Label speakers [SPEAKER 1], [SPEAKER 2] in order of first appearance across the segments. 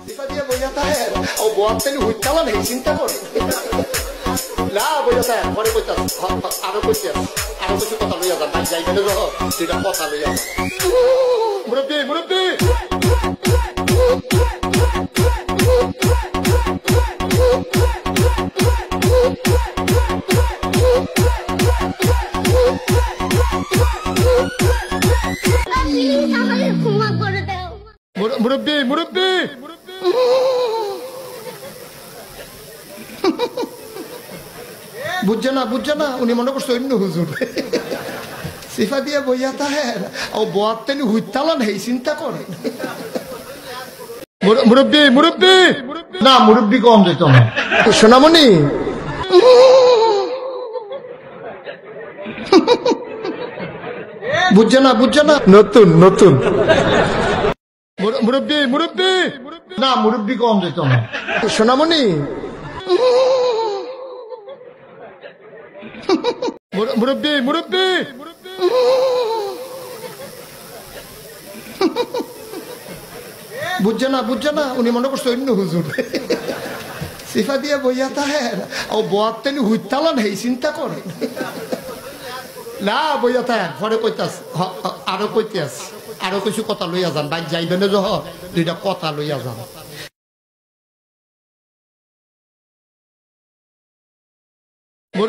[SPEAKER 1] সিফা দিয়ে বইয়া তাহে ও বয়াত তেলি হুইতালা নেই চিন্তা করে না বইয়া তাহে পরে কইতাস আরো কইতাস আরো কিছু কথা লইয়া যান ভাই যাইবেন যখন দুইটা কথা লইয়া মুরব্বী মুরব্বী মুরব্বী মুরব্বী বুঝছে না উনি মনে করছে অন্য হুজুর সিফা দিয়ে বইয়া তাহে ও বয়াত তেলি হুইতালা নেই চিন্তা করে মুরব্বী মুরব্বী না মুরব্বী কম যেত না সোনামণি বুঝছে না নতুন নতুন মুরব্বী মুরব্বী না মুরব্বী কম যেত না সোনামণি মুরব্বী মুরব্বী বুঝছে না উনি মনে করছে অন্য হুজুর সিফা দিয়ে বইয়া তাহে ও বয়াত তেলি হুইতালা নেই চিন্তা করে না বইয়া তাহে পরে কইতাস আরো কইতাস আরো কিছু কথা লইয়া যান ভাই যাইবেন যখন দুইটা কথা লইয়া যান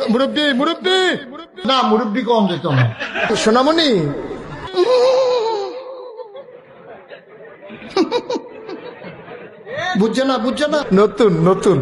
[SPEAKER 1] মুরব্বী মুরব্বী না মুরব্বী কম যেত না সোনামণি বুঝছে না নতুন নতুন